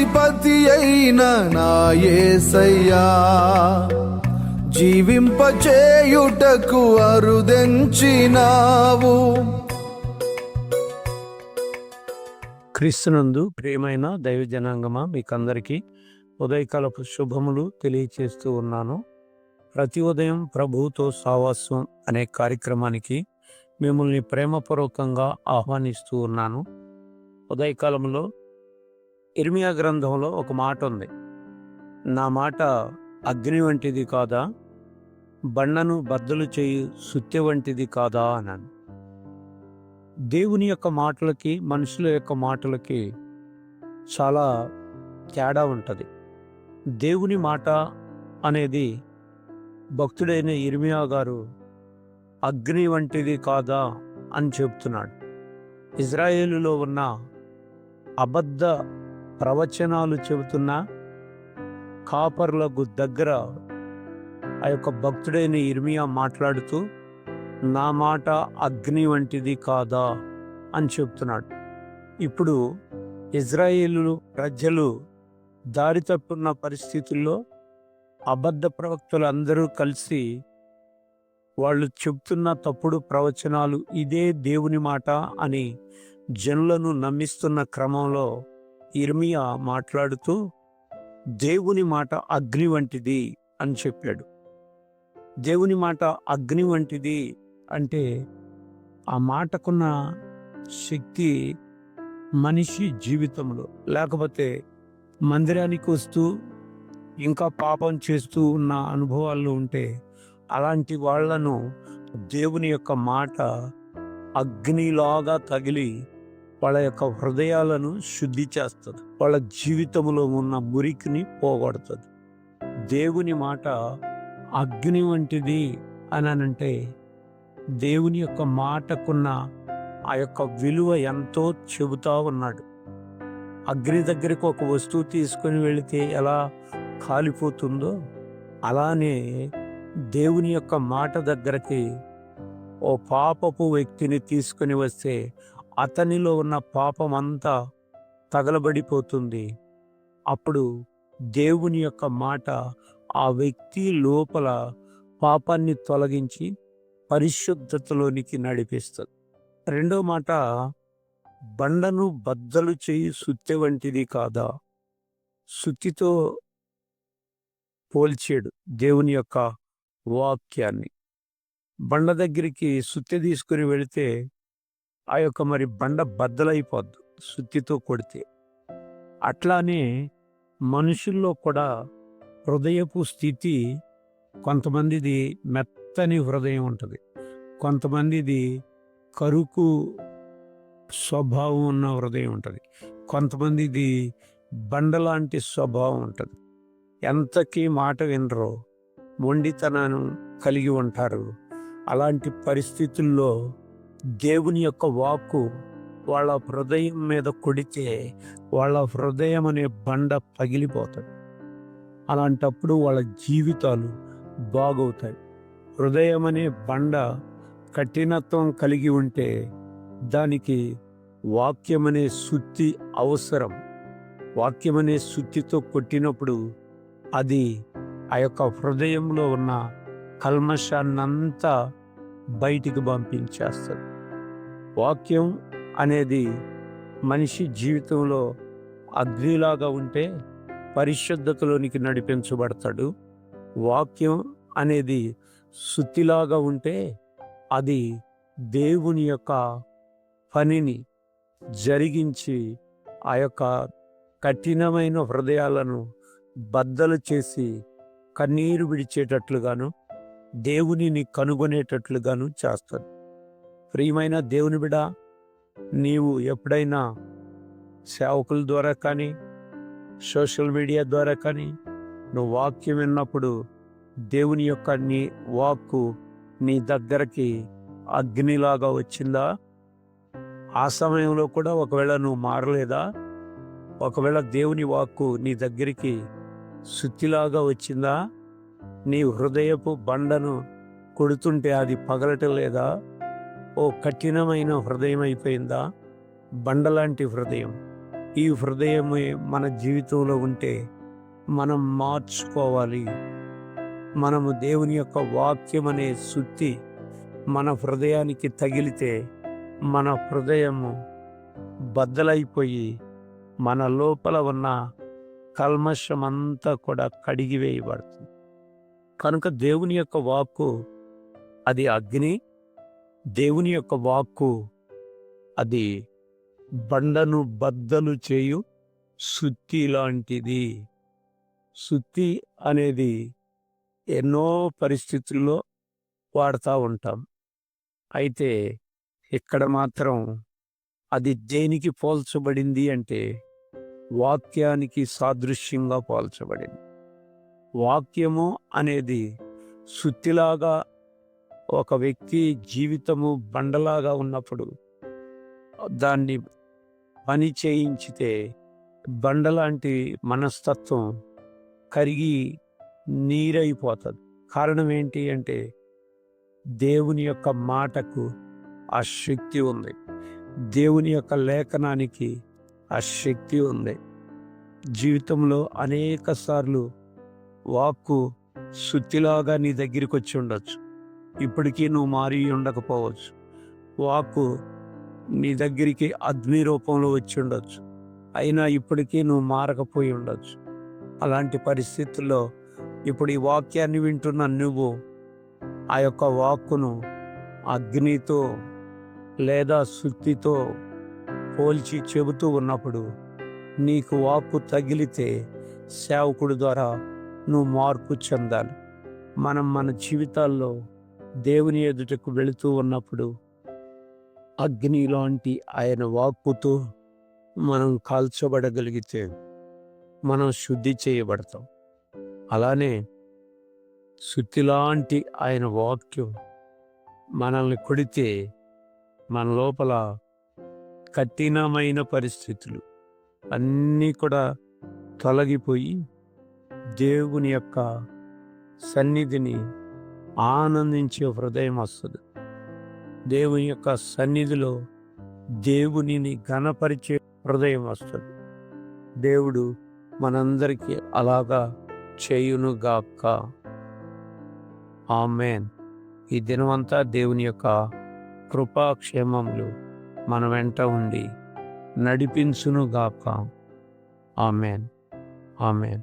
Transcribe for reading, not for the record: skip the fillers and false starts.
న్యాయాధిపతి అయిన నా యేసయ్యా, జీవింపచేయుటకు అరుదెంచినావు. క్రీస్తునందు ప్రియమైన దైవ జనాంగమా, మీకందరికీ ఉదయకాలపు శుభములు తెలియచేస్తూ ఉన్నాను. ప్రతి ఉదయం ప్రభువుతో సావాసం అనే కార్యక్రమానికి మిమ్మల్ని ప్రేమపూర్వకంగా ఆహ్వానిస్తూ ఉన్నాను. ఉదయకాలంలో ఇర్మియా గ్రంథంలో ఒక మాట ఉంది, నా మాట అగ్ని వంటిది కాదా, బండను బద్దలు చేయు సుత్తె వంటిది కాదా అన్నాను. దేవుని యొక్క మాటలకి మనుషుల యొక్క మాటలకి చాలా తేడా ఉంటుంది. దేవుని మాట అనేది భక్తుడైన ఇర్మియా గారు అగ్ని వంటిది కాదా అని చెప్తున్నాడు. ఇజ్రాయేలులో ఉన్న అబద్ధ ప్రవచనాలు చెబుతున్న కాపర్లకు దగ్గర ఆ యొక్క భక్తుడైన ఇర్మియా మాట్లాడుతూ నా మాట అగ్ని వంటిది కాదా అని చెప్తున్నాడు. ఇప్పుడు ఇజ్రాయేలు ప్రజలు దారి తప్పున్న పరిస్థితుల్లో అబద్ధ ప్రవక్తలు అందరూ కలిసి వాళ్ళు చెప్తున్న తప్పుడు ప్రవచనాలు ఇదే దేవుని మాట అని జనులను నమ్మిస్తున్న క్రమంలో ఇర్మియా మాట్లాడుతూ దేవుని మాట అగ్ని వంటిది అని చెప్పాడు. దేవుని మాట అగ్ని వంటిది అంటే ఆ మాటకున్న శక్తి మనిషి జీవితంలో, లేకపోతే మందిరానికి వస్తూ ఇంకా పాపం చేస్తూ ఉన్న అనుభవాలు ఉంటే అలాంటి వాళ్లను దేవుని యొక్క మాట అగ్నిలాగా తగిలి వాళ్ళ యొక్క హృదయాలను శుద్ధి చేస్తుంది, వాళ్ళ జీవితంలో ఉన్న మురికిని పోగొడుతుంది. దేవుని మాట అగ్ని వంటిది అని అంటే దేవుని యొక్క మాటకున్న ఆ యొక్క విలువ ఎంతో చెబుతా ఉన్నాడు. అగ్ని దగ్గరికి ఒక వస్తువు తీసుకొని వెళితే ఎలా కాలిపోతుందో అలానే దేవుని యొక్క మాట దగ్గరికి ఓ పాపపు వ్యక్తిని తీసుకొని వస్తే అతనిలో ఉన్న పాపం అంతా తగలబడిపోతుంది. అప్పుడు దేవుని యొక్క మాట ఆ వ్యక్తి లోపల పాపాన్ని తొలగించి పరిశుద్ధతలోనికి నడిపిస్తుంది. రెండో మాట, బండను బద్దలు చేయి సుత్తె వంటిది కాదా. సుత్తితో పోల్చాడు దేవుని యొక్క వాక్యాన్ని. బండ దగ్గరికి సుత్తె తీసుకుని వెళితే ఆ యొక్క మరి బండ బద్దలైపోద్దు సుత్తితో కొడితే. అట్లానే మనుషుల్లో కూడా హృదయపు స్థితి, కొంతమందిది మెత్తని హృదయం ఉంటుంది, కొంతమందిది కరుకు స్వభావం ఉన్న హృదయం ఉంటుంది, కొంతమందిది బండలాంటి స్వభావం ఉంటుంది. ఎంతకీ మాట వినరో, మొండితనాన్ని కలిగి ఉంటారు. అలాంటి పరిస్థితుల్లో దేవుని యొక్క వాక్కు వాళ్ళ హృదయం మీద కొడితే వాళ్ళ హృదయం అనే బండ పగిలిపోతుంది. అలాంటప్పుడు వాళ్ళ జీవితాలు బాగవుతాయి. హృదయం అనే బండ కఠినత్వం కలిగి ఉంటే దానికి వాక్యం అనే సుత్తి అవసరం. వాక్యం అనే సుత్తితో కొట్టినప్పుడు అది ఆ యొక్క హృదయంలో ఉన్న కల్మషాన్నంతా బయటికి పంపించేస్తుంది. వాక్యం అనేది మనిషి జీవితంలో అగ్నిలాగా ఉంటే పరిశుద్ధతలోనికి నడిపించబడతాడు. వాక్యం అనేది సుత్తిలాగా ఉంటే అది దేవుని యొక్క పనిని జరిగించి ఆ యొక్క కఠినమైన హృదయాలను బద్దలు చేసి కన్నీరు విడిచేటట్లుగాను దేవునిని కనుగొనేటట్లుగాను చేస్తుంది. ప్రియమైన దేవుని బిడ్డ, నీవు ఎప్పుడైనా సేవకుల ద్వారా కానీ సోషల్ మీడియా ద్వారా కానీ నువ్వు వాక్యం విన్నప్పుడు దేవుని యొక్క నీ వాక్కు నీ దగ్గరకి అగ్నిలాగా వచ్చిందా? ఆ సమయంలో కూడా ఒకవేళ నువ్వు మారలేదా? ఒకవేళ దేవుని వాక్కు నీ దగ్గరికి సుత్తిలాగా వచ్చిందా? నీ హృదయపు బండను కొడుతుంటే అది పగలటం లేదా? ఓ కఠినమైన హృదయం అయిపోయిందా? బండలాంటి హృదయం. ఈ హృదయమే మన జీవితంలో ఉంటే మనం మార్చుకోవాలి. మనము దేవుని యొక్క వాక్యం అనే సుత్తి మన హృదయానికి తగిలితే మన హృదయము బద్దలైపోయి మన లోపల ఉన్న కల్మషమంతా కూడా కడిగివేయబడుతుంది. కనుక దేవుని యొక్క వాక్కు అది అగ్ని, దేవుని యొక్క వాక్కు అది బండను బద్దలు చేయు సుత్తి లాంటిది. సుత్తి అనేది ఎన్నో పరిస్థితుల్లో వాడుతూ ఉంటాం. అయితే ఇక్కడ మాత్రం అది దేనికి పోల్చబడింది అంటే వాక్యానికి సాదృశ్యంగా పోల్చబడింది. వాక్యము అనేది సుత్తిలాగా ఒక వ్యక్తి జీవితము బండలాగా ఉన్నప్పుడు దాన్ని పని చేయించితే బండలాంటి మనస్తత్వం కరిగి నీరైపోతుంది. కారణం ఏంటి అంటే దేవుని యొక్క మాటకు ఆ శక్తి ఉంది. దేవుని యొక్క లేఖనానికి ఆ శక్తి ఉంది. జీవితంలో అనేక సార్లు వాక్కు సుత్తిలాగా నీ దగ్గరికి వచ్చి ఉండొచ్చు. ఇప్పటికీ నువ్వు మారి ఉండకపోవచ్చు. వాక్కు నీ దగ్గరికి అగ్ని రూపంలో వచ్చి ఉండొచ్చు. అయినా ఇప్పటికీ నువ్వు మారకపోయి ఉండొచ్చు. అలాంటి పరిస్థితుల్లో ఇప్పుడు ఈ వాక్యాన్ని వింటున్న నువ్వు ఆ యొక్క వాక్కును అగ్నితో లేదా సుత్తితో పోల్చి చెబుతూ ఉన్నప్పుడు నీకు వాక్కు తగిలితే సేవకుడి ద్వారా నువ్వు మార్పు చెందాలి. మనం మన జీవితాల్లో దేవుని ఎదుటకు వెళుతూ ఉన్నప్పుడు అగ్ని లాంటి ఆయన వాక్కుతో మనం కాల్చబడగలిగితే మనం శుద్ధి చేయబడతాం. అలానే సుత్తిలాంటి ఆయన వాక్యం మనల్ని కొడితే మన లోపల కఠినమైన పరిస్థితులు అన్నీ కూడా తొలగిపోయి దేవుని యొక్క సన్నిధిని ఆనందించే హృదయం వస్తుంది. దేవుని యొక్క సన్నిధిలో దేవునిని ఘనపరిచే హృదయం వస్తుంది. దేవుడు మనందరికీ అలాగా చేయునుగాక. ఆమేన్. ఈ దినమంతా దేవుని యొక్క కృపాక్షేమములు మన వెంట ఉండి నడిపించునుగాక. ఆమేన్. ఆమేన్.